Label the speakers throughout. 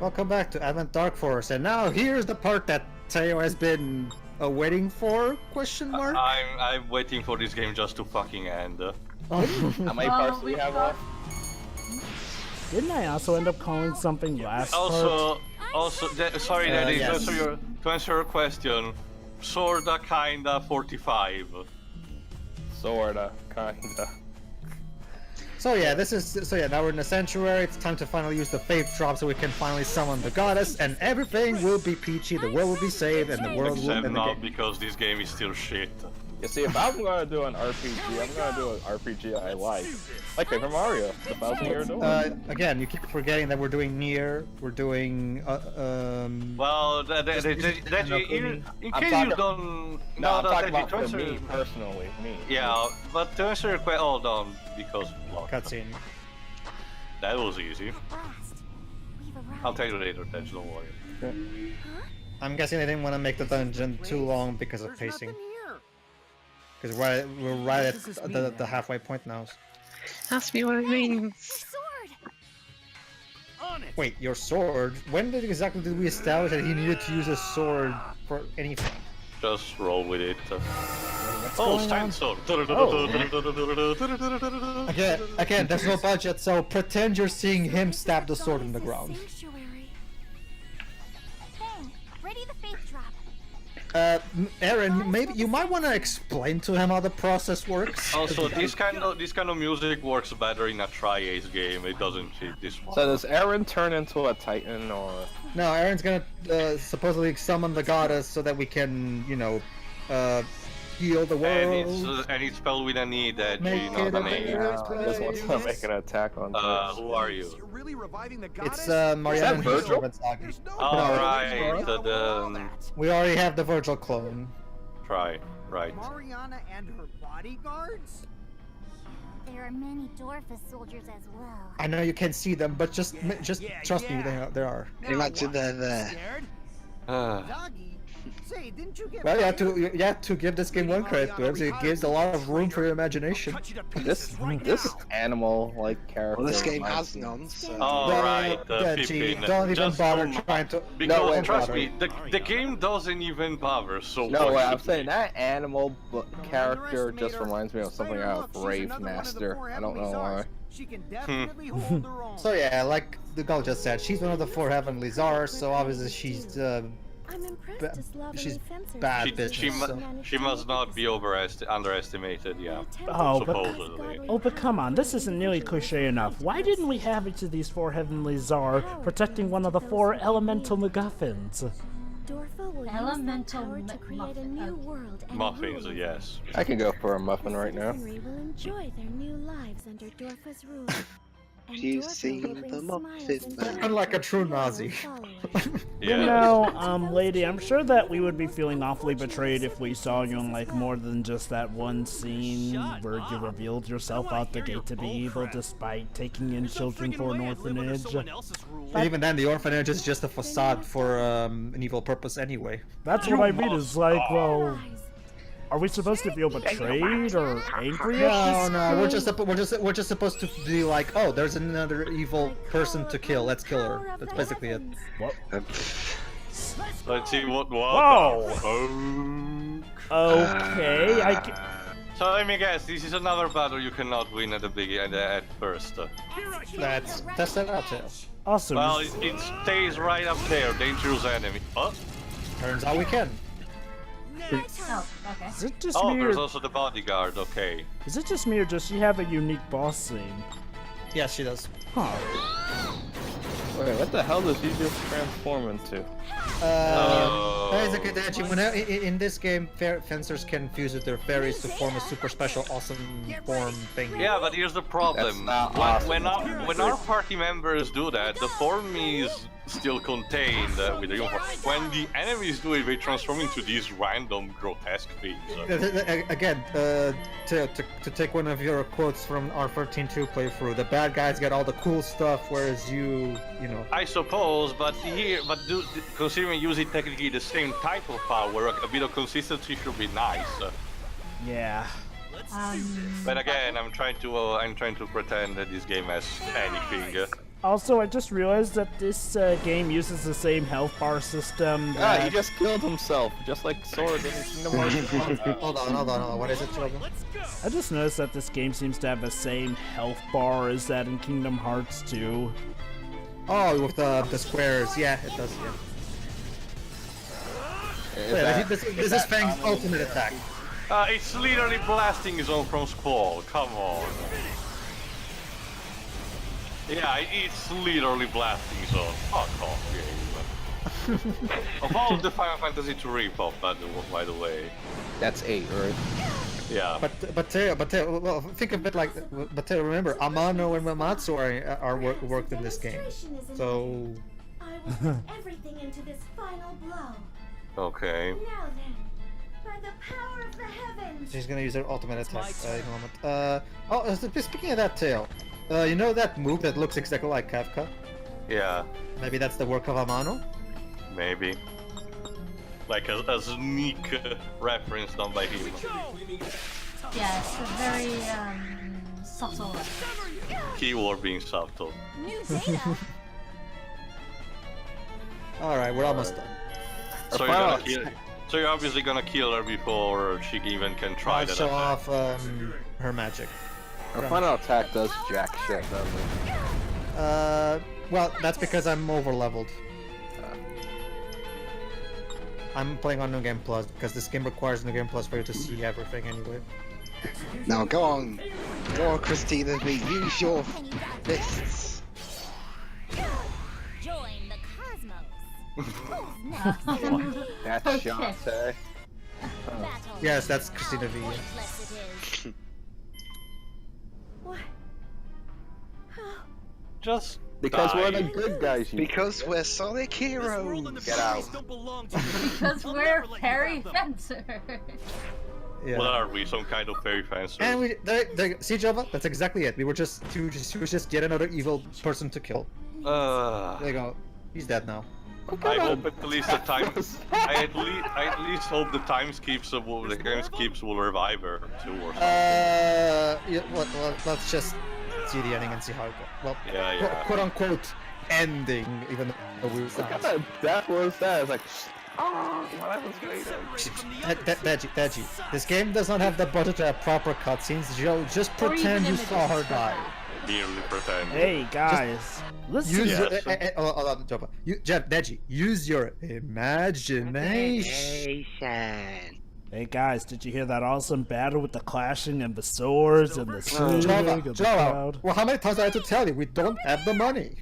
Speaker 1: Welcome back to Advent Dark Force, and now here's the part that Teo has been waiting for? Question mark.
Speaker 2: I'm waiting for this game just to fucking end.
Speaker 3: How many parts do we have left?
Speaker 4: Didn't I also end up calling something last part?
Speaker 2: Sorry, Daddy,
Speaker 1: yes.
Speaker 2: to answer your question, sorta, kinda, 45.
Speaker 3: Sorta, kinda.
Speaker 1: So yeah, now we're in the sanctuary. It's time to finally use the faith drop so we can finally summon the goddess, and everything will be peachy. The world will be saved, and the world will
Speaker 2: Except
Speaker 1: end
Speaker 2: not
Speaker 1: again.
Speaker 2: because this game is still shit.
Speaker 3: You see, if I'm gonna do an RPG, I'm gonna do an RPG I like Paper Mario, the 1,000-Year Door.
Speaker 1: Again, you keep forgetting that we're doing Nier. We're doing
Speaker 2: Well, in case you don't...
Speaker 3: No, I'm talking about
Speaker 2: to
Speaker 3: for
Speaker 2: answer...
Speaker 3: me, personally, me.
Speaker 2: Yeah, but to answer your question... Hold on, because...
Speaker 1: cutscene.
Speaker 2: That was easy. I'll tell you later, Tej, don't worry.
Speaker 3: Okay.
Speaker 1: I'm guessing they didn't want to make the dungeon too long because of pacing. Because we're right at the halfway point now.
Speaker 5: Ask me what it means.
Speaker 1: Wait, your sword? When exactly did we establish that he needed to use a sword for anything?
Speaker 2: Just roll with it.
Speaker 4: going
Speaker 2: stand
Speaker 4: on?
Speaker 2: sword.
Speaker 1: Again, there's no budget, so pretend you're seeing him stab the sword in the ground.
Speaker 6: Fang, ready the faith drop.
Speaker 1: Aaron, maybe you might want to explain to him how the process works.
Speaker 2: Also, this kind of music works better in a Tri-Ace game. It doesn't fit this one.
Speaker 3: So does Aaron turn into a Titan, or...?
Speaker 1: No, Aaron's gonna supposedly summon the goddess so that we can, you know, heal the world.
Speaker 2: And it's spelled with an E, that
Speaker 1: Make
Speaker 2: not
Speaker 1: it
Speaker 2: an
Speaker 1: a
Speaker 2: A.
Speaker 1: better
Speaker 3: This one's gonna make an attack on
Speaker 2: Who are you?
Speaker 7: Really reviving the
Speaker 1: It's
Speaker 7: goddess?
Speaker 1: Mariana and
Speaker 3: Virgil?
Speaker 1: Sagi.
Speaker 2: Alright,
Speaker 1: We already have the Virgil clone.
Speaker 2: right.
Speaker 7: Mariana and her bodyguards?
Speaker 6: There are many Dorfus soldiers as well.
Speaker 1: I know you can't see them, but just trust me, there are.
Speaker 7: Imagine that. Scared?
Speaker 2: Uh,
Speaker 7: Doggy? Say, didn't you get
Speaker 1: Well, you have to give this game one credit to it. It gives a lot of room for your imagination.
Speaker 3: This animal-like character.
Speaker 8: Well, this game
Speaker 3: reminds
Speaker 8: has
Speaker 3: me-
Speaker 8: none, so...
Speaker 2: Alright,
Speaker 1: Gee,
Speaker 2: 15.
Speaker 1: don't even
Speaker 2: Just
Speaker 1: bother
Speaker 2: don't-
Speaker 1: trying to.
Speaker 2: Because,
Speaker 3: No, wait,
Speaker 2: trust
Speaker 1: bother.
Speaker 2: me, the game doesn't even bother, so...
Speaker 3: No,
Speaker 2: why
Speaker 3: wait, I'm
Speaker 2: should
Speaker 3: saying
Speaker 2: we?
Speaker 3: that animal character just reminds me of something out of Brave Master. I don't know why.
Speaker 7: She can definitely hold her own.
Speaker 1: So yeah, like the girl just said, she's one of the 4 heavenly czars, so obviously she's
Speaker 6: I'm impressed
Speaker 1: Ba-
Speaker 6: to slovenly
Speaker 1: she's
Speaker 6: fencers
Speaker 1: bad
Speaker 6: can
Speaker 1: business,
Speaker 2: She,
Speaker 1: so-
Speaker 2: she must not be underestimated, yeah.
Speaker 4: Oh, but
Speaker 2: Supposedly.
Speaker 4: come on, this isn't nearly cliche enough. Why didn't we have each of these 4 heavenly czar protecting one of the 4 elemental MacGuffins?
Speaker 6: Dorfa will
Speaker 5: Elemental
Speaker 6: use their power to create a new world and
Speaker 2: Muffins,
Speaker 6: rule.
Speaker 2: yes.
Speaker 3: I can go for a muffin right now.
Speaker 6: Citizenry will enjoy their new lives under Dorfa's rule. And
Speaker 8: You
Speaker 6: Dorfa
Speaker 8: seen
Speaker 6: will
Speaker 8: the
Speaker 6: bring
Speaker 8: muffin
Speaker 6: smiles and
Speaker 8: man.
Speaker 6: joy
Speaker 1: Unlike a
Speaker 6: to
Speaker 1: true
Speaker 6: all
Speaker 1: Nazi.
Speaker 6: followers.
Speaker 4: You know, lady, I'm sure that we would be feeling awfully betrayed if we saw you in, like, more than just that one scene where you revealed yourself out the gate to be evil despite taking in children for an orphanage.
Speaker 1: And even then, the orphanage is just a facade for an evil purpose anyway.
Speaker 4: That's what I mean, is like, well, are we supposed to feel betrayed or angry at this?
Speaker 1: No, we're just supposed to be like, oh, there's another evil person to kill. Let's kill her. That's basically it.
Speaker 4: What?
Speaker 2: Let's see what...
Speaker 4: Whoa!
Speaker 2: Oh.
Speaker 4: Okay,
Speaker 2: So let me guess, this is another battle you cannot win at the beginning, at first.
Speaker 1: That's it out there.
Speaker 4: awesome.
Speaker 2: Well, it stays right up there, dangerous enemy. Oh,
Speaker 1: Turns out we can.
Speaker 5: Oh, okay.
Speaker 4: Is it just
Speaker 2: oh
Speaker 4: me
Speaker 2: there's
Speaker 4: or,
Speaker 2: also the bodyguard, okay.
Speaker 4: is it just me or does she have a unique boss scene?
Speaker 1: Yes, she does.
Speaker 4: Huh.
Speaker 3: Wait, what the hell does he just transform into?
Speaker 1: Basically, Dejimon, in this game, fencers can fuse with their fairies to form a super special, awesome form thing.
Speaker 2: Yeah, but here's the problem.
Speaker 3: That's not awesome.
Speaker 2: When our party members do that, the form is still contained with the uniform. When the enemies do it, they transform into these random grotesque things.
Speaker 1: Again, to take one of your quotes from our 13-2 playthrough, the bad guys get all the cool stuff, whereas you know.
Speaker 2: I suppose, but considering using technically the same type of power, a bit of consistency should be nice.
Speaker 4: Yeah.
Speaker 2: But again, I'm trying to pretend that this game has anything.
Speaker 4: Also, I just realized that this game uses the same health bar system.
Speaker 3: Ah,
Speaker 4: That...
Speaker 3: he just killed himself, just like Sword in Kingdom Hearts 1.
Speaker 1: Hold on. What is it, Trouble?
Speaker 4: I just noticed that this game seems to have the same health bar as that in Kingdom Hearts 2.
Speaker 1: Oh, with the squares. Yeah, it does. Yeah. This is Fang's ultimate attack.
Speaker 2: It's literally blasting zone from Squall. Come on. Yeah, it's literally blasting zone. Fuck off, game. Of all the Final Fantasy to rip-off, by the way.
Speaker 3: That's 8, right?
Speaker 2: Yeah.
Speaker 1: But well, think of it like. But remember, Amano and Mamatsu are worked in this game. So.
Speaker 6: I will put everything into this final blow.
Speaker 2: Okay.
Speaker 6: Now then, by the power of the heavens.
Speaker 1: She's gonna use her ultimate attack in a moment. Speaking of that, Tail, you know that move that looks exactly like Kafka?
Speaker 2: Yeah.
Speaker 1: Maybe that's the work of Amano?
Speaker 2: Maybe. Like a sneak reference done by him.
Speaker 5: Yeah, it's a very subtle.
Speaker 2: Keyword being subtle.
Speaker 6: New data.
Speaker 1: Alright, we're almost done.
Speaker 2: So you're obviously gonna kill her before she even can try
Speaker 1: I'll
Speaker 2: that
Speaker 1: show
Speaker 2: attack.
Speaker 1: off her magic.
Speaker 3: Our final attack does jack shit, doesn't it?
Speaker 1: Well, that's because I'm over leveled. I'm playing on New Game Plus because this game requires New Game Plus for you to see everything anyway.
Speaker 8: Now go on, Christina V. Use your fists.
Speaker 6: Join the cosmos.
Speaker 3: That's
Speaker 5: Okay.
Speaker 3: Shantae.
Speaker 1: Yes, that's Christina V.
Speaker 6: What?
Speaker 2: Just
Speaker 3: Because we're
Speaker 2: die.
Speaker 3: the good guys, you
Speaker 8: Because we're Sonic heroes.
Speaker 3: get out.
Speaker 5: Because we're fairy fencer.
Speaker 1: Yeah.
Speaker 2: What are we? Some kind of fairy fencer?
Speaker 1: And see, Java, that's exactly it. She was just yet another evil person to kill. There you go. He's dead now.
Speaker 2: I hope at least the time. I at least hope the time skips the game skips will revive her too or something.
Speaker 1: Yeah, well, let's just see the ending and see how it goes. Well,
Speaker 2: Yeah.
Speaker 1: quote unquote ending, even though we
Speaker 3: What kind of death was that? It's like, oh, that was great.
Speaker 1: Deji, this game does not have the budget to have proper cutscenes. Joe, just
Speaker 5: Or
Speaker 1: pretend
Speaker 5: even
Speaker 1: you saw her
Speaker 5: images.
Speaker 1: die.
Speaker 2: Merely pretend.
Speaker 4: Hey guys, listen.
Speaker 1: Use
Speaker 2: Yes.
Speaker 1: hold on, Java. Deji, use your imagination.
Speaker 4: Hey guys, did you hear that awesome battle with the clashing and the swords and the swinging
Speaker 1: Java,
Speaker 4: of the crowd?
Speaker 1: well, how many times do I have to tell you? We don't have the money.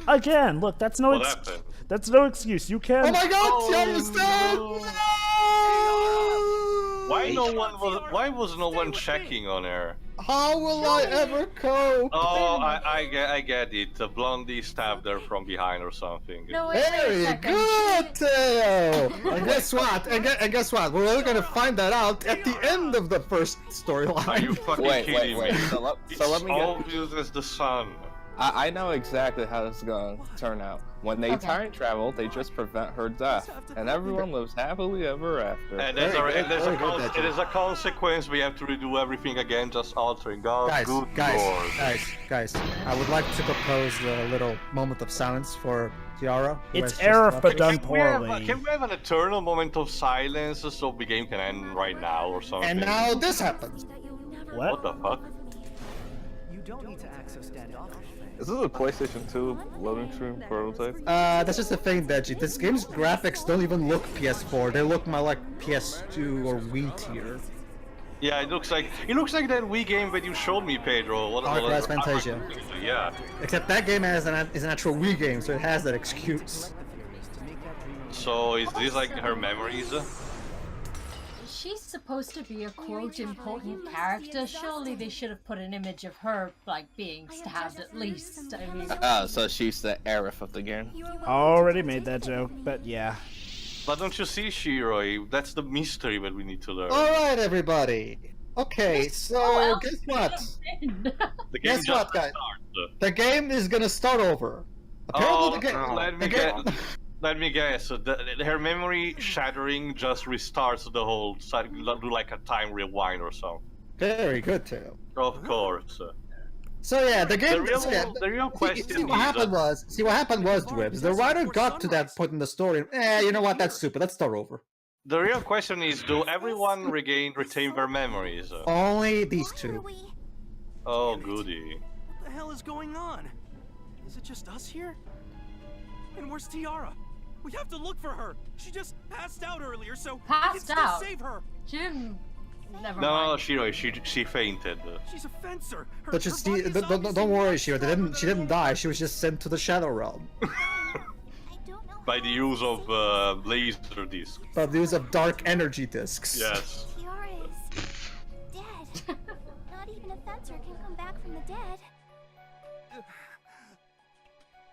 Speaker 4: Again, look, that's no
Speaker 2: What happened?
Speaker 4: that's no excuse. You can.
Speaker 1: Oh my God, Tiara's dead!
Speaker 2: Why was no one checking on her?
Speaker 1: How will I ever cope?
Speaker 2: Oh, I get it. The blondie stabbed her from behind or something.
Speaker 5: No, wait a
Speaker 1: Very
Speaker 5: second.
Speaker 1: good, Teo! And guess what? And guess what? We're only gonna find that out at the end of the first
Speaker 2: Are you
Speaker 1: storyline.
Speaker 2: fucking
Speaker 3: Wait.
Speaker 2: kidding me?
Speaker 3: So
Speaker 2: It's
Speaker 3: let me get.
Speaker 2: obvious as the sun.
Speaker 3: I know exactly how this is going to turn out. When they
Speaker 5: Okay.
Speaker 3: time travel, they just prevent her death, and everyone lives happily ever after.
Speaker 2: And
Speaker 1: Very good,
Speaker 2: it is a consequence. We have to redo everything again, just altering. God, good lord.
Speaker 1: Guys, I would like to propose a little moment of silence for Tiara. who
Speaker 4: It's
Speaker 1: has just
Speaker 4: error
Speaker 1: left.
Speaker 4: for done
Speaker 2: Can we have
Speaker 4: poorly.
Speaker 2: an eternal moment of silence so the game can end right now or something?
Speaker 1: And now this happens.
Speaker 2: What
Speaker 4: What?
Speaker 2: the fuck?
Speaker 7: You don't need to act so standoffish.
Speaker 3: Is this a PlayStation 2 loading screen prototype?
Speaker 1: That's just the thing, Deji. This game's graphics don't even look PS4. They look more like PS2 or Wii tier.
Speaker 2: Yeah, it looks like that Wii game that you showed me, Pedro.
Speaker 1: Arcade Fantasia.
Speaker 2: Yeah.
Speaker 1: Except that game is an actual Wii game, so it has that excuse.
Speaker 2: So is this like her memories?
Speaker 5: She's supposed to be a quote important character. Surely they should have put an image of her like being stabbed at least. I mean,
Speaker 3: Oh, so she's the Aerith of the game.
Speaker 4: Already made that joke, but yeah.
Speaker 2: But don't you see, Shiroi? That's the mystery that we need to learn.
Speaker 1: Alright, everybody. Okay, so guess what?
Speaker 2: The game
Speaker 1: Guess
Speaker 2: just
Speaker 1: what, guys?
Speaker 2: starts.
Speaker 1: The game is gonna start over.
Speaker 2: Oh,
Speaker 1: the game.
Speaker 2: let me
Speaker 1: the game-
Speaker 2: guess. Let me guess. Her memory shattering just restarts the whole. Do like a time rewind or something.
Speaker 1: Very good, Tail.
Speaker 2: Of course.
Speaker 1: So yeah, the game.
Speaker 2: The real question
Speaker 1: See what happened was. See what happened was, Dwibs. The writer got to that point in the story. You know what? That's stupid. Let's start over.
Speaker 2: The real question is, do everyone retain their memories?
Speaker 1: Only these two.
Speaker 2: Oh, goody.
Speaker 7: What the hell is going on? Is it just us here? And where's Tiara? We have to look for her. She just passed out earlier, so we can still save her.
Speaker 5: She didn't. Never
Speaker 2: No,
Speaker 5: mind.
Speaker 2: she fainted.
Speaker 7: She's a fencer.
Speaker 1: But just don't worry, Shiro. She didn't die. She was just sent to the Shadow Realm.
Speaker 2: By the use of laser discs.
Speaker 1: By the use of dark energy discs.
Speaker 2: Yes.
Speaker 6: Tiara is dead. Not even a fencer can come back from the dead.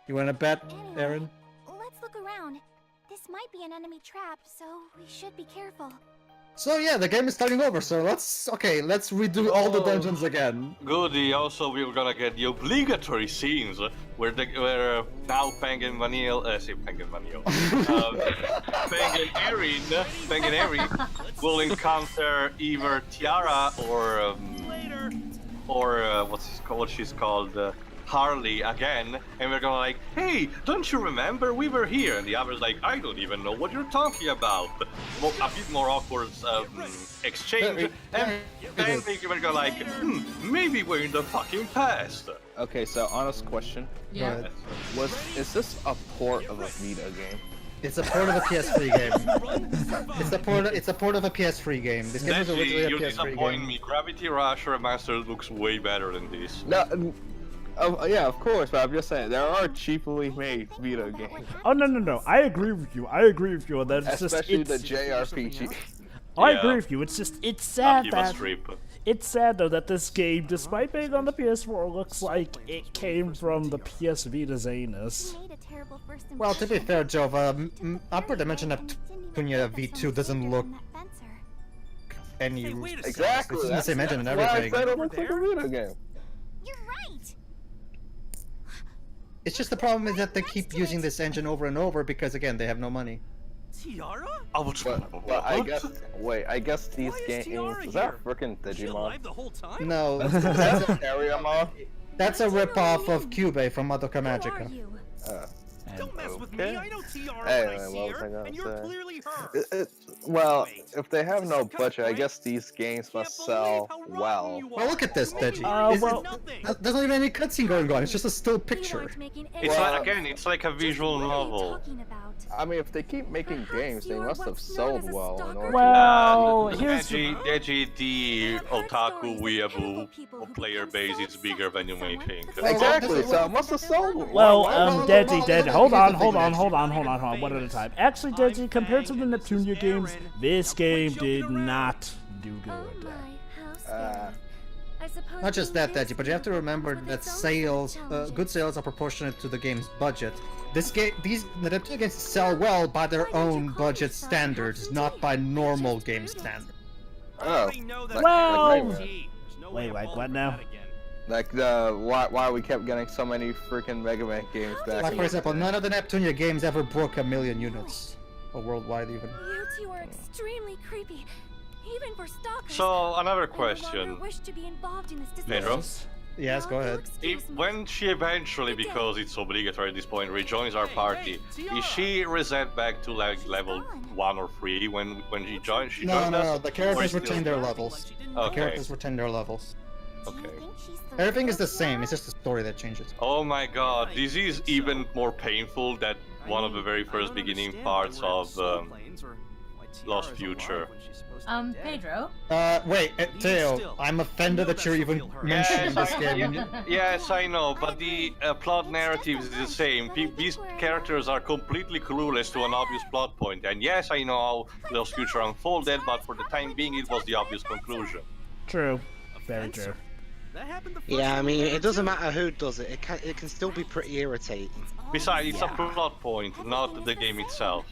Speaker 1: You wanna bet,
Speaker 6: Anyway,
Speaker 1: Aaron?
Speaker 6: let's look around. This might be an enemy trap, so we should be careful.
Speaker 1: So yeah, the game is starting over. So let's redo all the dungeons again.
Speaker 2: Goody. Also, we're gonna get the obligatory scenes where now Fang and Vanille, Fang and Vanille, Fang and Erin will encounter either Tiara or what she's called. Harley again, and we're gonna like, hey, don't you remember we were here? And the other's like, I don't even know what you're talking about. Well, a bit more awkward exchange, and then we're gonna like, maybe we're in the fucking past.
Speaker 3: Okay, so honest question.
Speaker 5: Yeah.
Speaker 3: Is this a port of a Vita game?
Speaker 1: It's a port of a PS3 game. It's a port of a PS3 game. This game was originally a
Speaker 2: you
Speaker 1: PS3
Speaker 2: disappoint
Speaker 1: game.
Speaker 2: me. Gravity Rush Remastered looks way better than this.
Speaker 3: No. Yeah, of course, but I'm just saying there are cheaply made Vita games,
Speaker 4: Oh no! I agree with you. I agree with you on that. It's
Speaker 3: especially
Speaker 4: just,
Speaker 3: the
Speaker 4: it's,
Speaker 3: JRPG.
Speaker 4: I
Speaker 2: Yeah.
Speaker 4: agree with you. It's just it's sad
Speaker 2: Akiba
Speaker 4: that
Speaker 2: Strip.
Speaker 4: it's sad though that this game, despite being on the PS4, looks like it came from the PS Vita's anus.
Speaker 6: We made a terrible first
Speaker 1: Well, to be
Speaker 6: impression.
Speaker 1: fair, Jova, Upper Dimension
Speaker 6: And didn't even
Speaker 1: Neptunia
Speaker 6: know that
Speaker 1: V2
Speaker 6: someone
Speaker 1: doesn't
Speaker 6: was
Speaker 1: look
Speaker 6: bigger than that fencer.
Speaker 1: any.
Speaker 7: Hey, wait a second.
Speaker 3: Exactly.
Speaker 1: It's in the same engine and
Speaker 3: That's why I
Speaker 1: everything.
Speaker 3: said it looks like a Vita game.
Speaker 6: You're right.
Speaker 1: It's just the problem is that they keep using this engine over and over because again they have no money.
Speaker 7: Tiara?
Speaker 3: But I guess these
Speaker 7: Why is
Speaker 3: games.
Speaker 7: Tiara
Speaker 3: Is that
Speaker 7: here?
Speaker 3: freaking
Speaker 7: Was she
Speaker 3: Digimon?
Speaker 7: alive the whole time?
Speaker 1: No,
Speaker 3: That's an area mod.
Speaker 1: that's a ripoff of Cube from Madoka
Speaker 6: Who are
Speaker 1: Magica.
Speaker 6: you?
Speaker 7: Don't mess with
Speaker 3: Okay.
Speaker 7: me. I know Tiara
Speaker 3: Anyway,
Speaker 7: when I see
Speaker 3: what was I
Speaker 7: her,
Speaker 3: gonna
Speaker 7: and you're
Speaker 3: say?
Speaker 7: clearly her.
Speaker 3: Well,
Speaker 7: Wait,
Speaker 3: if they have no
Speaker 7: this is cut,
Speaker 3: budget, I
Speaker 7: right?
Speaker 3: guess these games
Speaker 7: Can't
Speaker 3: must
Speaker 7: believe
Speaker 3: sell
Speaker 7: how rotten
Speaker 3: well.
Speaker 7: you
Speaker 1: Well,
Speaker 7: are.
Speaker 1: look at this, Deji.
Speaker 4: well-
Speaker 1: There's not even any cutscene going on. It's just a still
Speaker 6: We
Speaker 1: picture.
Speaker 6: weren't making any
Speaker 2: It's
Speaker 3: Well-
Speaker 2: like again, it's like a visual
Speaker 6: What are you
Speaker 2: novel.
Speaker 6: talking about?
Speaker 3: I mean, if they keep making games, they must have sold well in order
Speaker 4: Well, here's the,
Speaker 2: Deji, the otaku weeaboo player base is bigger than you may think.
Speaker 3: to. Exactly, so it must have sold
Speaker 4: well,
Speaker 3: well.
Speaker 4: Deji, hold on, one at a time. Actually, Deji, compared to the Neptunia games, this game did not do
Speaker 6: Oh
Speaker 4: good.
Speaker 6: my, how sad. I suppose
Speaker 1: Not just
Speaker 6: being
Speaker 1: that, Deji, but you have to
Speaker 6: Vista
Speaker 1: remember
Speaker 6: comes with
Speaker 1: that
Speaker 6: its own
Speaker 1: sales,
Speaker 6: set of challenges.
Speaker 1: good sales are proportionate to the game's budget. The Neptunia games sell well by their
Speaker 6: Why don't you
Speaker 1: own
Speaker 6: call
Speaker 1: budget
Speaker 6: yourself
Speaker 1: standards,
Speaker 6: Captain
Speaker 1: not
Speaker 6: D?
Speaker 1: by
Speaker 6: Just
Speaker 1: normal
Speaker 6: do
Speaker 1: game
Speaker 6: this.
Speaker 1: standards.
Speaker 3: Oh,
Speaker 4: Well-
Speaker 7: Wait,
Speaker 4: like what now?
Speaker 3: like why we kept getting so many freaking Mega Man games back.
Speaker 1: Like
Speaker 3: in
Speaker 1: for
Speaker 3: the
Speaker 1: example,
Speaker 3: day.
Speaker 1: none of the Neptunia games ever broke 1 million units, or worldwide even.
Speaker 6: You two are extremely creepy, even for stalkers.
Speaker 2: So another
Speaker 6: I no longer
Speaker 2: question.
Speaker 6: wish to be involved in this
Speaker 2: Pedro?
Speaker 6: discussion.
Speaker 1: Yes, go
Speaker 6: Now,
Speaker 1: ahead.
Speaker 6: you'll excuse me.
Speaker 2: When she eventually, because it's obligatory at this point, rejoins our party, is she reset back to like level 1 or 3 when she joined? She
Speaker 1: No,
Speaker 2: joined
Speaker 1: no,
Speaker 2: us?
Speaker 1: no. The
Speaker 2: Or
Speaker 1: characters
Speaker 2: still-
Speaker 1: retain their levels. The
Speaker 2: Okay.
Speaker 1: characters retain their levels.
Speaker 6: Do you
Speaker 2: Okay.
Speaker 6: think she's the
Speaker 1: Everything is
Speaker 6: real
Speaker 1: the same.
Speaker 6: Tiara?
Speaker 1: It's just the story that changes.
Speaker 2: Oh my god, this is even more painful than one of the very first beginning parts of Lost Future.
Speaker 5: Pedro?
Speaker 1: Wait, Teo, I'm offended that you're even mentioning this game.
Speaker 2: Yes, I know, but the plot narrative is the same. These characters are completely clueless to an obvious plot point, and yes, I know how Lost Future unfolded, but for the time being, it was the obvious conclusion.
Speaker 4: True. Very true.
Speaker 7: That happened the first
Speaker 8: Yeah, I
Speaker 7: time
Speaker 8: mean,
Speaker 7: we
Speaker 8: it
Speaker 7: went
Speaker 8: doesn't
Speaker 7: to-
Speaker 8: matter who does it. It can still be pretty irritating.
Speaker 2: Besides, it's a plot point, not the game itself.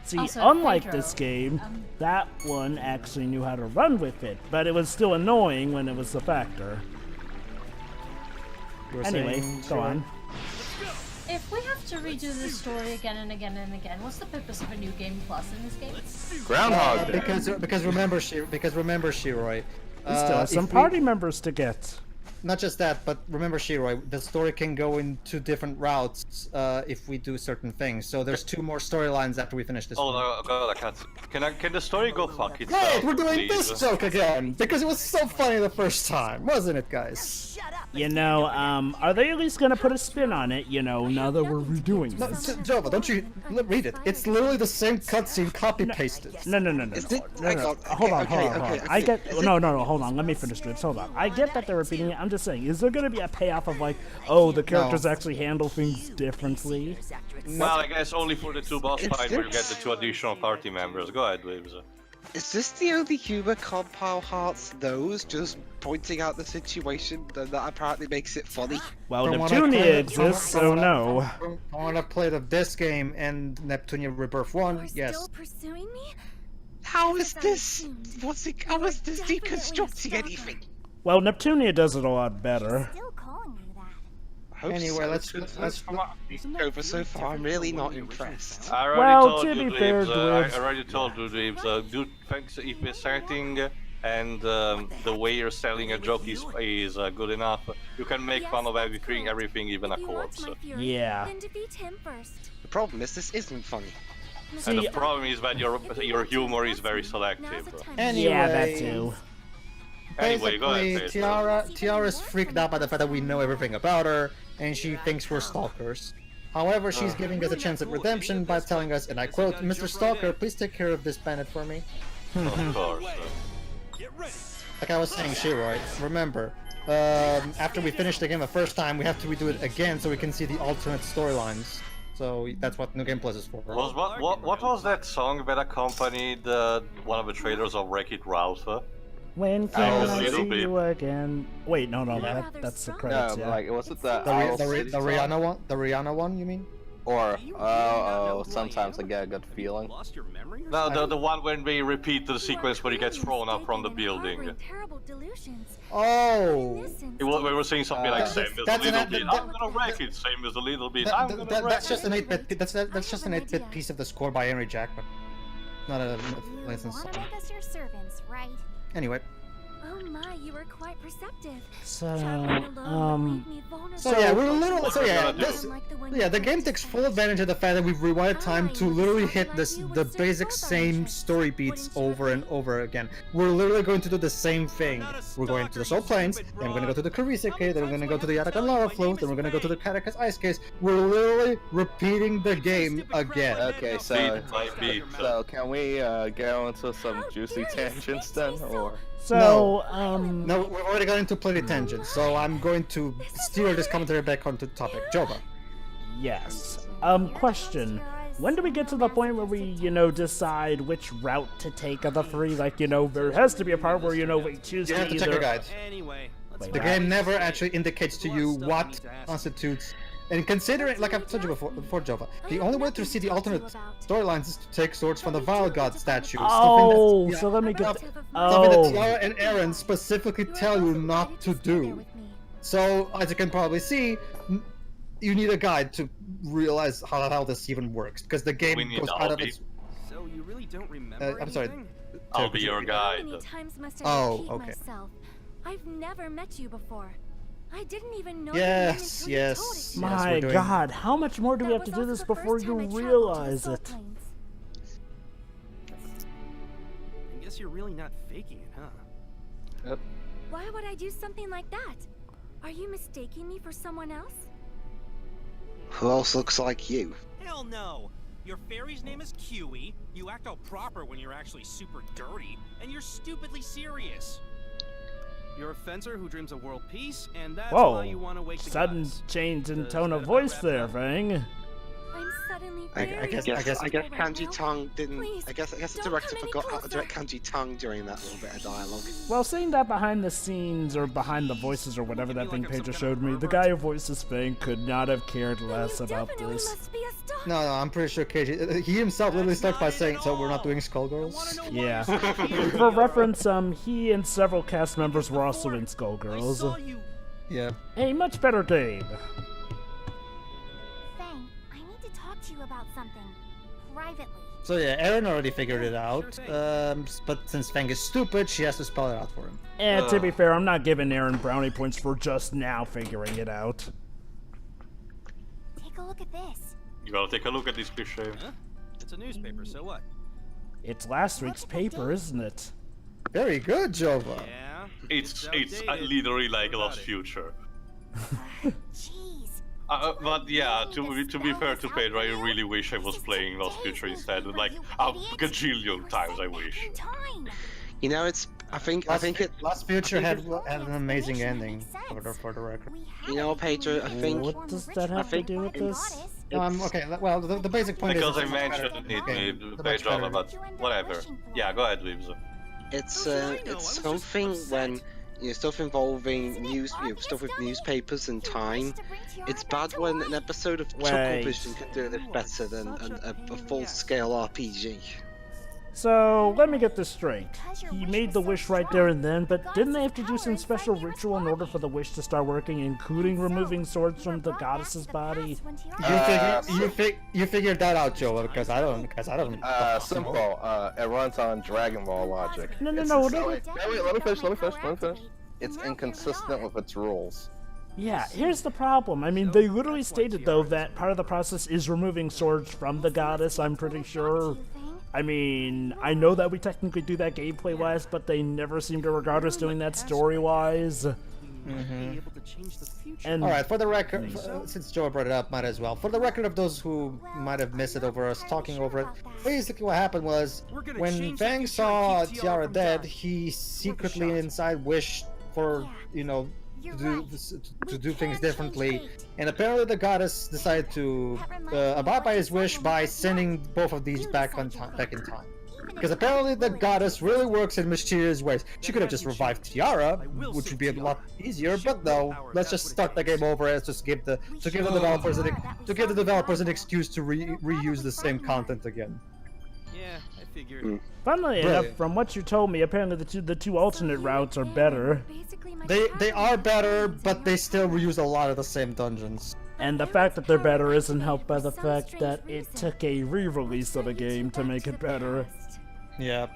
Speaker 4: See,
Speaker 5: Also,
Speaker 4: unlike
Speaker 5: Pedro,
Speaker 4: this game, that one actually knew how to run with it, but it was still annoying when it was a factor.
Speaker 1: You were
Speaker 4: Anyway,
Speaker 1: saying,
Speaker 4: go
Speaker 1: Troy?
Speaker 4: on.
Speaker 5: If we have to redo the story again and again and again, what's the purpose of a new game plus in this game?
Speaker 3: Groundhog Day.
Speaker 1: Because remember, Shiroi.
Speaker 4: We still have some party members to get.
Speaker 1: not just that, but remember, Shiroi, the story can go in 2 different routes if we do certain things. So there's 2 more storylines after we finish this one.
Speaker 2: Oh God, I can't. Can the story go fuck itself?
Speaker 1: Great, we're doing
Speaker 2: please?
Speaker 1: this joke again because it was so funny the first time, wasn't it, guys?
Speaker 4: You know, are they at least gonna put a spin on it? You know, now that we're redoing
Speaker 1: No,
Speaker 4: this.
Speaker 1: Jova, don't you read it? It's literally the same cutscene copy pasted.
Speaker 4: No. Hold on. I get no. Hold on. Let me finish this. Hold on. I get that they're repeating it. I'm just saying, is there gonna be a payoff of like, oh, the characters actually handle things differently?
Speaker 2: Well, I guess only for the 2 boss fights where you get the 2 additional party members. Go ahead, Waves.
Speaker 8: Is this the only humor Compile Hearts knows? Just pointing out the situation that apparently makes it funny?
Speaker 4: Well,
Speaker 1: From what I
Speaker 4: Neptunia
Speaker 1: played-
Speaker 4: exists,
Speaker 1: from
Speaker 4: so
Speaker 1: what I-
Speaker 4: no.
Speaker 1: From what I played of this game and Neptunia Rebirth 1,
Speaker 6: You're
Speaker 1: yes.
Speaker 6: still pursuing me?
Speaker 8: How is this? How is this deconstructing anything?
Speaker 4: Well, Neptunia does it a lot better.
Speaker 6: Still calling you that.
Speaker 1: Anyway, let's
Speaker 8: over so far. I'm really not impressed.
Speaker 2: I already
Speaker 4: Well,
Speaker 2: told
Speaker 4: to
Speaker 2: you,
Speaker 4: be fair,
Speaker 2: Dweebs,
Speaker 4: Dweebs.
Speaker 2: I already told you, Dweebs, do thanks if the setting and the way you're selling a joke is good enough. You can make fun of everything, even a
Speaker 6: If you want
Speaker 2: corpse.
Speaker 6: my fury,
Speaker 4: Yeah.
Speaker 6: then defeat him first.
Speaker 8: The problem is this isn't funny.
Speaker 2: And the
Speaker 4: See,
Speaker 2: problem is that your humor is very
Speaker 6: Now's
Speaker 2: selective.
Speaker 6: the time.
Speaker 4: yeah, that
Speaker 1: Anyway,
Speaker 4: too.
Speaker 2: Anyway, go ahead,
Speaker 1: basically,
Speaker 2: Pedro.
Speaker 1: Tiara's freaked out by the fact that we know everything about her, and she thinks we're stalkers. However, she's giving us a chance at redemption by telling us, and I quote, "Mr. Stalker, please take care of this bandit for me."
Speaker 2: Of course.
Speaker 1: Like I was saying, Shiroi, remember, after we finish the game the first time, we have to redo it again so we can see the alternate storylines. So that's what New Game Plus is for.
Speaker 2: What was that song that accompanied one of the trailers of Wreck-It Ralph?
Speaker 4: When
Speaker 2: was
Speaker 4: can
Speaker 2: a
Speaker 4: I
Speaker 2: little
Speaker 4: see
Speaker 2: bit-
Speaker 4: you again? Wait, no, that's the
Speaker 3: No,
Speaker 4: credits.
Speaker 3: but
Speaker 4: Yeah.
Speaker 3: like, was it the
Speaker 1: The
Speaker 3: Owl
Speaker 1: the
Speaker 3: City song?
Speaker 1: Rihanna one? The Rihanna one, you mean?
Speaker 3: Or sometimes I get a good feeling.
Speaker 7: Lost your memory or
Speaker 2: No, the one when they repeat the sequence where he gets thrown up from the building.
Speaker 6: Terrible delusions.
Speaker 1: Oh.
Speaker 2: We were saying something like
Speaker 1: That's-
Speaker 2: same as a
Speaker 1: that's
Speaker 2: little
Speaker 1: an-
Speaker 2: bit.
Speaker 1: that-
Speaker 2: I'm gonna wreck it. Same as a little bit. I'm gonna wreck
Speaker 1: That's
Speaker 2: it.
Speaker 1: just an 8-bit. That's just an 8-bit piece of the score by Henry Jackman. Not a
Speaker 6: You
Speaker 1: licensed
Speaker 6: want to
Speaker 1: song.
Speaker 6: make us your servants, right?
Speaker 1: Anyway.
Speaker 6: Oh my, you were quite perceptive.
Speaker 4: So,
Speaker 6: Traveling alone would leave me vulnerable.
Speaker 1: So yeah, we're literally. So yeah,
Speaker 2: What are we gonna
Speaker 1: this.
Speaker 2: do?
Speaker 6: Like the one
Speaker 1: Yeah,
Speaker 6: you
Speaker 1: the game
Speaker 6: first
Speaker 1: takes full advantage of the fact that we've rewinded time to literally hit the basic same story beats over and over again. We're literally going to do the same thing. We're going to the Soul Plains, then we're going to go to the Kariseke, then we're going to go to the Yatakan Lava Flow, then we're going to go to the Karakas Ice Case. We're literally repeating the game again.
Speaker 3: Okay, so
Speaker 2: Beat by beat.
Speaker 3: so can we go into some juicy tangents then, or?
Speaker 4: so
Speaker 1: No, we've already got into plenty tangents, so I'm going to steer this commentary back onto the topic. Jova.
Speaker 4: yes. Question. When do we get to the point where we, decide which route to take of the 3? Like, there has to be a part where, we choose
Speaker 1: You
Speaker 4: to
Speaker 1: have to
Speaker 4: either...
Speaker 1: check a guide.
Speaker 7: Anyway, let's
Speaker 1: The game never actually indicates to you what constitutes. And considering, like I've told you before, Jova, the only way to see the alternate storylines is to take swords from the Vile God statues.
Speaker 4: Oh, so let me get...
Speaker 1: Something that
Speaker 4: Oh,
Speaker 1: Tiara and Aaron specifically tell you not to do. So, as you can probably see, you need a guide to realize how this even works, because the game
Speaker 2: We need
Speaker 1: goes
Speaker 2: the
Speaker 1: out of
Speaker 2: Albi.
Speaker 1: its.
Speaker 7: So you really don't remember
Speaker 1: I'm sorry.
Speaker 7: anything?
Speaker 2: I'll be your
Speaker 6: How
Speaker 2: guide.
Speaker 6: many times must I
Speaker 1: Oh,
Speaker 6: repeat
Speaker 1: okay.
Speaker 6: myself? I've never met you before. I didn't even know
Speaker 1: Yes,
Speaker 6: your name until
Speaker 1: yes.
Speaker 6: you told it to me.
Speaker 4: my
Speaker 1: we're doing-
Speaker 4: God, how much more do we
Speaker 6: That
Speaker 4: have to
Speaker 6: was
Speaker 4: do
Speaker 6: also
Speaker 4: this
Speaker 6: the
Speaker 4: before
Speaker 6: first
Speaker 4: you
Speaker 6: time I traveled to the
Speaker 4: realize
Speaker 6: Soul
Speaker 4: it?
Speaker 6: Plains.
Speaker 7: I guess you're really not faking it, huh?
Speaker 6: Why would I do something like that? Are you mistaking me for someone else?
Speaker 8: Who else looks like you?
Speaker 7: Hell no! Your fairy's name is Kiwi, you act all proper when you're actually super dirty, and you're stupidly serious. You're a fencer who dreams of world peace, and that's
Speaker 4: Whoa,
Speaker 7: why you want to wake the
Speaker 4: sudden
Speaker 7: goddess.
Speaker 4: change in
Speaker 7: Does
Speaker 4: tone
Speaker 7: that
Speaker 4: of
Speaker 7: about
Speaker 4: voice
Speaker 7: wrap
Speaker 4: there,
Speaker 7: it up?
Speaker 4: Fang.
Speaker 6: I'm suddenly
Speaker 8: I
Speaker 6: very
Speaker 8: guess
Speaker 6: uncomfortable right
Speaker 8: Kanji
Speaker 6: now.
Speaker 8: Tang didn't.
Speaker 6: Please,
Speaker 8: I guess the
Speaker 6: don't
Speaker 8: director
Speaker 6: come any
Speaker 8: forgot how to
Speaker 6: closer.
Speaker 8: direct Kanji Tang during that little bit of dialogue.
Speaker 4: Well, seeing that behind the scenes, or behind the voices, or whatever that thing
Speaker 7: Like I'm some
Speaker 4: Pedro
Speaker 7: kind
Speaker 4: showed
Speaker 7: of
Speaker 4: me, the
Speaker 7: pervert.
Speaker 4: guy who voices Fang could not have cared
Speaker 6: Then
Speaker 4: less
Speaker 6: you
Speaker 4: about
Speaker 6: definitely
Speaker 4: this.
Speaker 6: must be a stalker.
Speaker 1: No, I'm pretty sure KG. He himself literally starts by
Speaker 7: That's not
Speaker 1: saying,
Speaker 7: it
Speaker 1: "So
Speaker 7: at
Speaker 1: we're not
Speaker 7: all.
Speaker 1: doing
Speaker 7: I
Speaker 1: Skullgirls."
Speaker 7: wanna know why
Speaker 4: Yeah.
Speaker 7: you're still here.
Speaker 4: For reference, he and several cast members were also in
Speaker 7: I
Speaker 4: Skullgirls.
Speaker 7: saw you.
Speaker 1: Yeah.
Speaker 4: A much better game.
Speaker 6: Fang, I need to talk to you about something. privately.
Speaker 1: So yeah, Aaron already figured it out, but since Fang is stupid, she has to spell it out for him.
Speaker 4: And to be fair, I'm not giving Aaron brownie points for just now figuring it out.
Speaker 6: Take a look at this.
Speaker 2: You gotta take a look at this cliché.
Speaker 7: Huh? It's a newspaper, so what?
Speaker 4: It's last week's paper, isn't it?
Speaker 1: Very good, Jova.
Speaker 7: Yeah.
Speaker 2: It's literally like Lost Future.
Speaker 6: Jeez.
Speaker 2: But yeah, to be fair to Pedro, I really wish I was playing Lost Future instead. Like a gajillion times, I wish.
Speaker 8: You know, it's. I think it.
Speaker 1: Last Future had an amazing ending for the record.
Speaker 8: You know, Pedro. I think.
Speaker 4: What does that have to do with this?
Speaker 1: Okay, well, the basic point
Speaker 2: Because
Speaker 1: is...
Speaker 2: I mentioned it, Pedro, but whatever. Yeah, go ahead, Weaves.
Speaker 8: It's something when stuff involving stuff with newspapers and time. It's bad when an episode of Chucklevision can do this better than a full-scale RPG.
Speaker 4: So, let me get this straight. He made the wish right there and then, but didn't they have to do some special ritual in order for the wish to start working, including removing swords from the goddess's body?
Speaker 1: You figured that out, Joe, because I don't.
Speaker 3: Simple. It runs on Dragon Ball logic.
Speaker 4: No.
Speaker 3: Wait, let me finish. It's inconsistent with its rules.
Speaker 4: Yeah, here's the problem. I mean, they literally stated, though, that part of the process is removing swords from the goddess, I'm pretty sure. I mean, I know that we technically do that gameplay-wise, but they never seem to regard us doing that story-wise. And
Speaker 1: Alright, for the record, since Joe brought it up, might as well. For the record of those who might have missed it over us talking over it, basically what happened was, when Fang saw Tiara dead, he secretly inside wished for, to do things differently, and apparently the goddess decided to abide by his wish by sending both of these back in time. Because apparently the goddess really works in mysterious ways. She could have just revived Tiara, which would be a lot easier, but no. Let's just start the game over and just give the developers an excuse to reuse the same content again.
Speaker 7: Yeah, I figured.
Speaker 4: funnily enough, from what you told me, apparently the two alternate routes are better.
Speaker 1: They are better, but they still reuse a lot of the same dungeons.
Speaker 4: And the fact that they're better isn't helped by the fact that it took a re-release of a game to make it better.
Speaker 1: Yeah.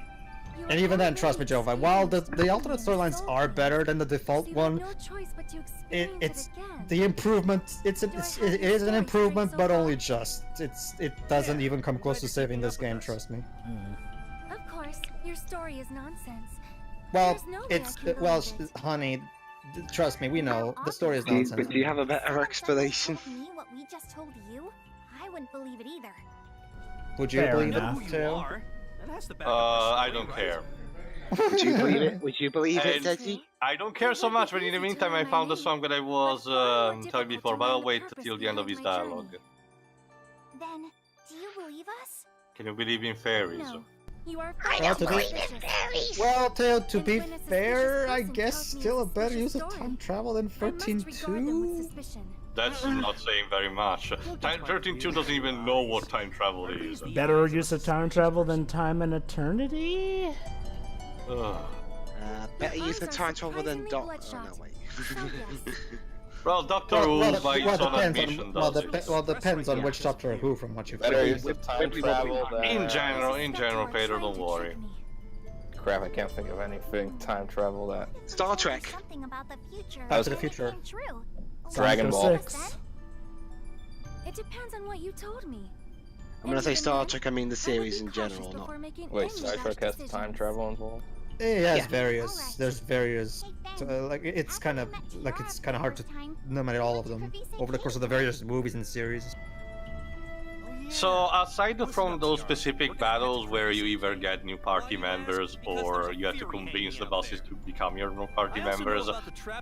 Speaker 1: And even then, trust me, Jova, while the alternate storylines are better than the default one, it's the improvement. It is an improvement, but only just. It doesn't even come close to saving this game. Trust me.
Speaker 6: Of course, your story is nonsense.
Speaker 1: Well, honey, trust me, we know the story is nonsense.
Speaker 8: But do you have a better explanation?
Speaker 6: What we just told you, I wouldn't believe it either.
Speaker 1: Would you believe it too?
Speaker 2: I don't care.
Speaker 8: Would you believe it? Would you believe it, Deji?
Speaker 2: I don't care so much, but in the meantime I found the song that I was telling before, but I'll wait till the end of his dialogue.
Speaker 6: Then, do you believe us?
Speaker 2: Can you believe in fairies?
Speaker 6: No. You are
Speaker 1: Well, to be fair, I guess still a better use of time travel than 13.2?
Speaker 2: That's not saying very much. 13.2 doesn't even know what time travel is.
Speaker 4: Better use of time travel than time and eternity?
Speaker 8: Better use of time travel than Oh, no, wait.
Speaker 2: Well, Doctor Who, by its own admission, does it.
Speaker 1: Depends on which Doctor Who, from what you've
Speaker 3: Better
Speaker 1: heard.
Speaker 3: use of time travel than...
Speaker 2: In general, Pedro, don't worry.
Speaker 3: Crap, I can't think of anything time travel that...
Speaker 8: Star Trek.
Speaker 1: Back to the Future.
Speaker 3: Dragon Ball.
Speaker 6: It depends on what you told me.
Speaker 8: I'm gonna say Star Trek, I mean the series in general, not...
Speaker 3: Wait, Star Trek has time travel involved?
Speaker 1: It has various. There's various. It's kind of hard to enumerate all of them over the course of the various movies and series.
Speaker 2: So, aside from those specific battles where you either get new party members or you have to convince the bosses to become your new party members,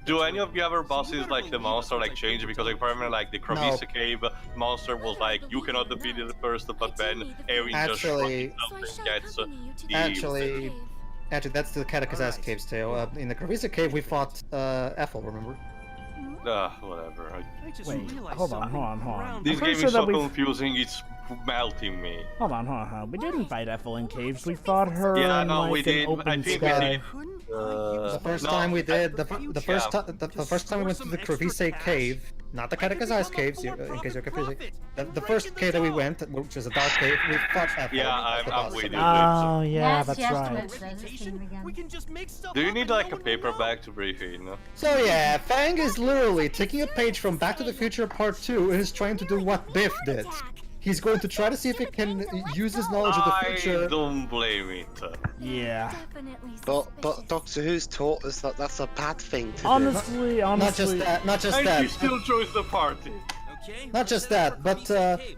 Speaker 2: do any of the other bosses like the monster change? Because I remember the Kravisa Cave monster was you cannot defeat it first, but then Erin just gets the...
Speaker 1: Actually, that's the Cataclysm Cave's tale. In the Kravisa Cave, we fought Ethel, remember?
Speaker 2: Whatever.
Speaker 4: Wait, hold on.
Speaker 2: This game is so confusing, it's melting me.
Speaker 4: Hold on. We didn't fight Ethel in caves, we fought her
Speaker 2: we did.
Speaker 4: I think we did.
Speaker 1: The first time we did, the first time we went to the Kravisa Cave, not the Catechus Ice Caves, in case you're confusing. The first cave that we went, which is a dark cave, we fought Ethel.
Speaker 2: Yeah, I'm with you.
Speaker 4: Oh, yeah,
Speaker 5: Yes,
Speaker 4: that's
Speaker 5: yes,
Speaker 4: right.
Speaker 5: there's a theme again.
Speaker 7: We can just make stuff
Speaker 2: Do you
Speaker 7: up
Speaker 2: need
Speaker 7: and
Speaker 2: like
Speaker 7: no
Speaker 2: a
Speaker 7: one will
Speaker 2: paper
Speaker 7: know.
Speaker 2: bag to breathe in?
Speaker 1: So yeah, Fang is literally taking a page from Back to the Future Part 2 and is trying to do what Biff did. He's going to try to see if he can use his knowledge of the
Speaker 2: I
Speaker 1: future.
Speaker 2: don't blame it.
Speaker 4: Yeah.
Speaker 6: Definitely
Speaker 8: But Doctor Who's taught us that that's a bad thing to do.
Speaker 4: Honestly,
Speaker 1: Not just that, not just
Speaker 2: And he
Speaker 1: that.
Speaker 2: still joins the party.
Speaker 7: Okay.
Speaker 1: Not just that, but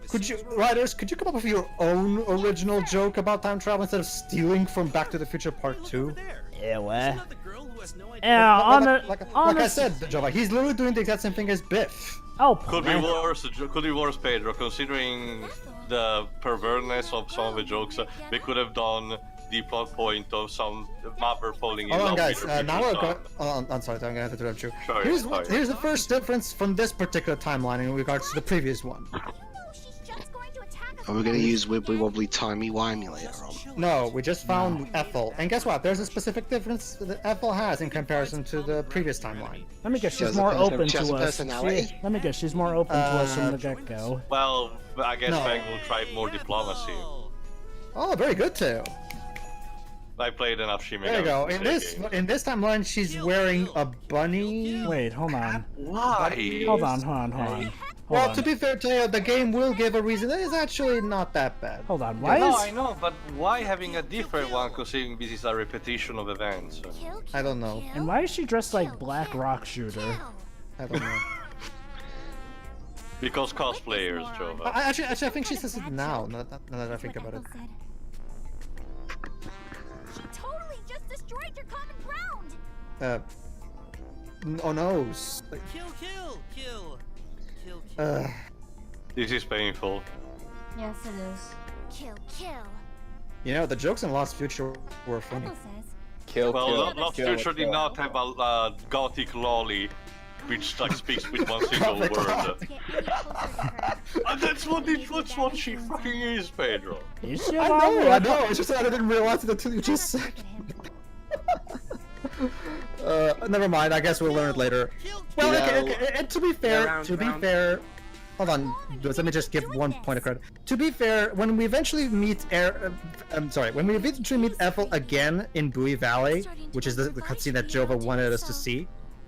Speaker 1: could you, writers, could you come up with your own original joke about time travel instead of stealing from Back to the Future Part 2?
Speaker 4: Yeah, what?
Speaker 7: Not the girl who has no idea.
Speaker 4: Yeah,
Speaker 1: Like I said, Jova, he's literally doing the exact same thing as Biff.
Speaker 4: Oh,
Speaker 2: Could be
Speaker 4: plenty.
Speaker 2: worse. Could be worse, Pedro. Considering the pervertness of some of the jokes, they could have done the plot point of some mother falling in
Speaker 1: Hold
Speaker 2: love
Speaker 1: on, guys.
Speaker 2: with her
Speaker 1: now
Speaker 2: future
Speaker 1: we're going.
Speaker 2: son.
Speaker 1: I'm sorry, I'm gonna have to interrupt you.
Speaker 2: Sorry,
Speaker 1: Here's
Speaker 2: sorry.
Speaker 1: here's the first difference from this particular timeline in regards to the previous one.
Speaker 6: No, she's just going to attack us.
Speaker 8: Are we gonna use wibbly wobbly timey wimey later on?
Speaker 1: No, we just found Ethel, and guess what? There's a specific difference that Ethel has in comparison to the previous timeline.
Speaker 4: Let me guess,
Speaker 8: She
Speaker 4: she's
Speaker 8: has a
Speaker 4: more
Speaker 8: person-
Speaker 4: open
Speaker 8: she has
Speaker 4: to
Speaker 8: a
Speaker 4: us.
Speaker 8: personality?
Speaker 4: Let me guess, she's more open to us from the get-go.
Speaker 2: Well, I guess
Speaker 1: No.
Speaker 2: Fang will try more diplomacy.
Speaker 1: Oh, very good too.
Speaker 2: I played enough Shin
Speaker 1: There you
Speaker 2: Megami
Speaker 1: go.
Speaker 2: Tensei
Speaker 1: In
Speaker 2: games.
Speaker 1: this timeline, she's wearing a bunny.
Speaker 4: Wait, hold on.
Speaker 2: Why?
Speaker 4: Hold on.
Speaker 1: Well, to be fair to you, the game will give a reason that is actually not that bad.
Speaker 4: Hold on, why
Speaker 2: No,
Speaker 4: is...
Speaker 2: I know, but why having a different one considering this is a repetition of events?
Speaker 6: Kill,
Speaker 1: I don't know.
Speaker 4: And why is she dressed like Black Rock Shooter?
Speaker 1: I don't know.
Speaker 2: Because cosplayers, Jova.
Speaker 1: Actually, I think she says it now. Now that I think about it.
Speaker 6: She totally just destroyed your common ground.
Speaker 1: Oh no.
Speaker 7: Kill.
Speaker 2: This is painful.
Speaker 5: Yes, it is.
Speaker 6: Kill.
Speaker 1: You know, the jokes in Lost Future were funny.
Speaker 6: Ethel says.
Speaker 3: Kill,
Speaker 2: Well,
Speaker 3: kill,
Speaker 2: Lost
Speaker 3: kill,
Speaker 2: Future did
Speaker 3: kill.
Speaker 2: not have a gothic lolly which like speaks with one single
Speaker 1: Gothic
Speaker 2: word.
Speaker 1: lolly.
Speaker 6: Get any closer to her.
Speaker 2: And that's what she fucking is, Pedro.
Speaker 4: Is she
Speaker 1: I
Speaker 4: alive?
Speaker 1: know. It's just that I didn't realize it until you just said. Never mind. I guess we'll learn it later. Well, okay. And to be fair, hold on. Let me just give one point of credit. To be fair, when we eventually meet when we eventually meet Ethel again in Bowie Valley, which is the cutscene that Jova wanted us to see,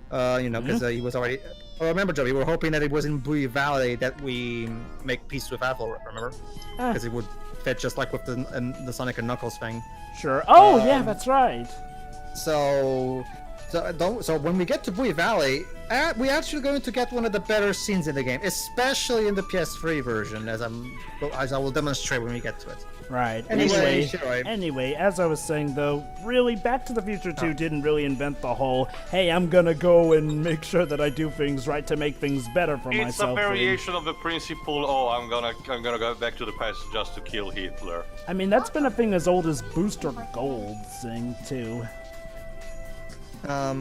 Speaker 1: because he was already. Oh, remember, Joe, we were hoping that it was in Bowie Valley that we make peace with Ethel. Remember? Because it would fit just like with the Sonic and Knuckles thing.
Speaker 4: Sure. Oh, yeah, that's right.
Speaker 1: So when we get to Bowie Valley, we're actually going to get one of the better scenes in the game, especially in the PS3 version, as I will demonstrate when we get to it.
Speaker 4: Right.
Speaker 1: Anyway,
Speaker 4: Anyway, as I was saying though, really, Back to the Future 2 didn't really invent the whole, hey, I'm gonna go and make sure that I do things right to make things better for
Speaker 2: It's
Speaker 4: myself.
Speaker 2: a variation of the principle. Oh, I'm gonna go back to the past just to kill Hitler.
Speaker 4: I mean, that's been a thing as old as Booster Gold thing too.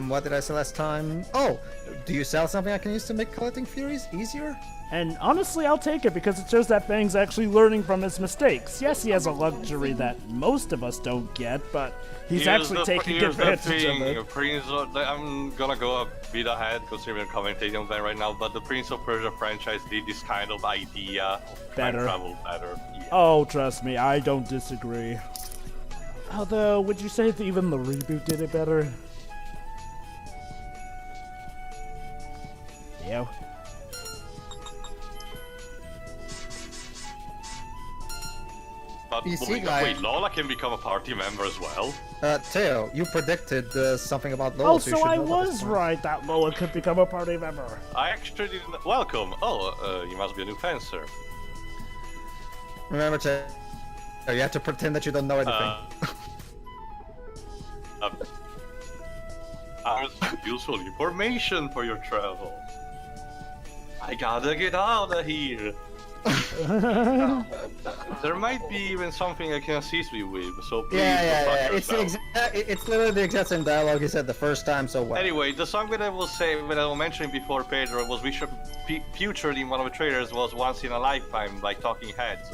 Speaker 1: what did I say last time? Oh, do you sell something I can use to make collecting Furies easier?
Speaker 4: And honestly, I'll take it because it shows that Fang's actually learning from his mistakes. Yes, he has a luxury that most of us don't get, but he's actually taking advantage of it.
Speaker 2: Prince I'm gonna go a bit ahead considering commentating on that right now, but the Prince of Persia franchise did this kind of idea.
Speaker 4: Better.
Speaker 2: Time travel better. Yeah.
Speaker 4: Oh, trust me, I don't disagree. Although, would you say that even the reboot did it better? Yeah.
Speaker 2: But
Speaker 1: You see,
Speaker 2: wait,
Speaker 1: guys-
Speaker 2: Lola can become a party member as well.
Speaker 1: Teo, you predicted something about Lola.
Speaker 4: Oh,
Speaker 1: you
Speaker 4: so
Speaker 1: should
Speaker 4: I
Speaker 1: know about this
Speaker 4: was
Speaker 1: point.
Speaker 4: right that Lola could become a party member.
Speaker 2: I actually didn't. Welcome. Oh, you must be a new fencer.
Speaker 1: Remember, Teo, you have to pretend that you don't know anything.
Speaker 2: Hours of useful information for your travel. I gotta get out of here. There might be even something I can assist you with, so please
Speaker 1: Yeah.
Speaker 2: don't fuck
Speaker 1: It's
Speaker 2: yourself.
Speaker 1: it's literally the exact same dialogue you said the first time. So what?
Speaker 2: Anyway, the song that I was mentioning before, Pedro, was featured in one of the trailers. Was Once in a Lifetime, like Talking Heads.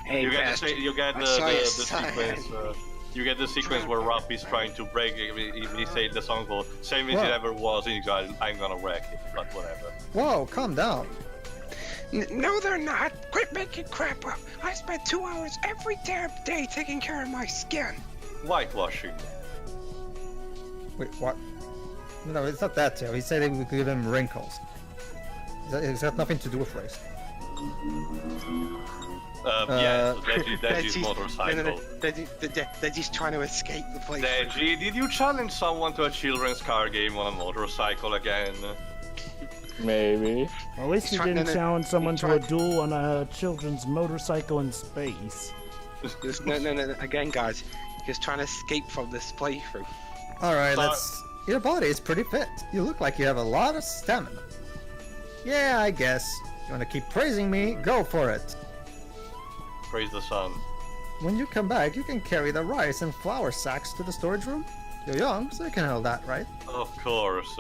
Speaker 8: Hey,
Speaker 2: You get
Speaker 8: Best,
Speaker 2: the
Speaker 8: I saw your
Speaker 2: sequence.
Speaker 8: sign.
Speaker 2: You get the sequence where Ruff is trying to break it. He say the song called "Same as
Speaker 1: Whoa.
Speaker 2: it ever was," and he's like, "I'm gonna wreck it," but whatever.
Speaker 1: Whoa, calm down.
Speaker 9: No, they're not. Quit making crap up. I spend 2 hours every damn day taking care of my skin.
Speaker 2: Whitewashing.
Speaker 1: Wait, what? No, it's not that, Joe. He said it would give him wrinkles. It's got nothing to do with race.
Speaker 2: Yes, Deji's motorcycle.
Speaker 8: No, they're just trying to escape the place.
Speaker 2: Deji, did you challenge someone to a children's car game on a motorcycle again?
Speaker 3: Maybe.
Speaker 4: Well, at least you
Speaker 8: trying-
Speaker 4: didn't
Speaker 8: no,
Speaker 4: challenge someone
Speaker 8: he's
Speaker 4: to a
Speaker 8: trying-
Speaker 4: duel on a children's motorcycle in space.
Speaker 8: No. Again, guys, just trying to escape from this playthrough.
Speaker 1: Alright,
Speaker 2: So-
Speaker 1: let's... Your body is pretty fit. You look like you have a lot of stamina. Yeah, I guess. You wanna keep praising me? Go for it.
Speaker 2: Praise the sun.
Speaker 1: When you come back, you can carry the rice and flour sacks to the storage room. You're young, so you can handle that, right?
Speaker 2: Of course.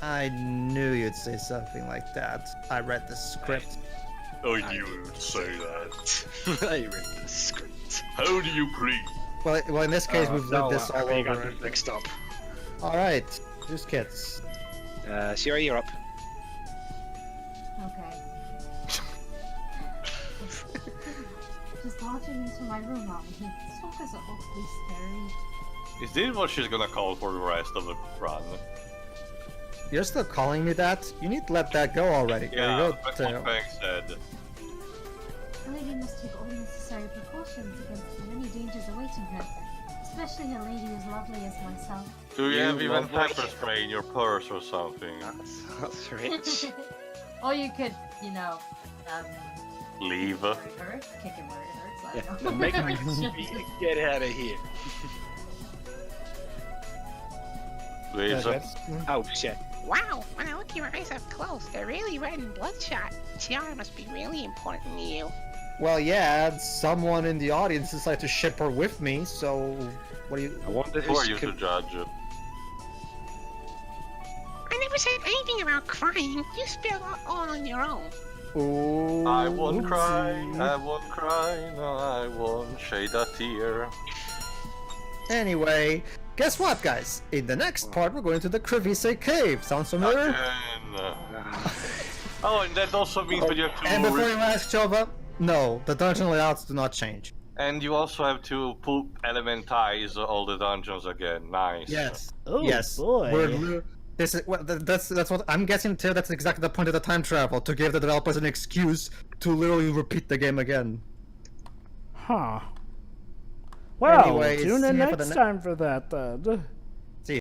Speaker 1: I knew you'd say something like that. I read the script.
Speaker 2: Oh, you would say that.
Speaker 8: I read the script.
Speaker 2: How do you please?
Speaker 1: Well, in this case, we've lived this all
Speaker 8: I got
Speaker 1: over.
Speaker 8: it mixed up.
Speaker 1: Alright, who's kids?
Speaker 8: Sierra, you're up.
Speaker 5: Okay. Just launching into my room on me. This one is awfully scary.
Speaker 2: Is this what she's gonna call for the rest of the run?
Speaker 1: You're still calling me that? You need to let that go already. There
Speaker 2: Yeah,
Speaker 1: you go,
Speaker 2: that's
Speaker 1: Teo.
Speaker 2: what Fang said.
Speaker 5: The lady must take all necessary precautions against the many dangers awaiting her, especially a lady as lovely as myself.
Speaker 2: Do you
Speaker 8: You
Speaker 2: have even
Speaker 8: love
Speaker 2: pepper
Speaker 8: Wich.
Speaker 2: spray in your purse or something?
Speaker 8: That's rich.
Speaker 5: Or you could, you know,
Speaker 2: Leave.
Speaker 5: where it hurts, kick him where it hurts. I don't know.
Speaker 8: Make me speak. Get out of here.
Speaker 2: Please.
Speaker 8: Oh shit.
Speaker 9: Wow, when I look at your eyes up close, they're really red and bloodshot. Tiara must be really important to you.
Speaker 1: Well, yeah, someone in the audience decided to ship her with me, so... What do you...
Speaker 8: I wonder
Speaker 2: Who are
Speaker 8: who's
Speaker 2: you to judge?
Speaker 9: I never said anything about crying. You spilled all on your own.
Speaker 1: Ooh,
Speaker 2: I won't cry,
Speaker 1: oopsie.
Speaker 2: I won't cry, no, I won't shed a tear.
Speaker 1: Anyway, guess what, guys? In the next part, we're going to the Crevice Cave. Sounds familiar?
Speaker 2: Again. Oh, and that also means that you have to...
Speaker 1: And before you ask, Chova, no, the dungeon layouts do not change.
Speaker 2: And you also have to elementize all the dungeons again. Nice.
Speaker 1: Yes.
Speaker 4: Oh,
Speaker 1: yes.
Speaker 4: boy.
Speaker 1: This is well, that's what I'm guessing. Too. That's exactly the point of the time travel, to give the developers an excuse to literally repeat the game again.
Speaker 4: Huh. Well,
Speaker 1: Anyways,
Speaker 4: tune in
Speaker 1: yeah, for the
Speaker 4: next time for that then.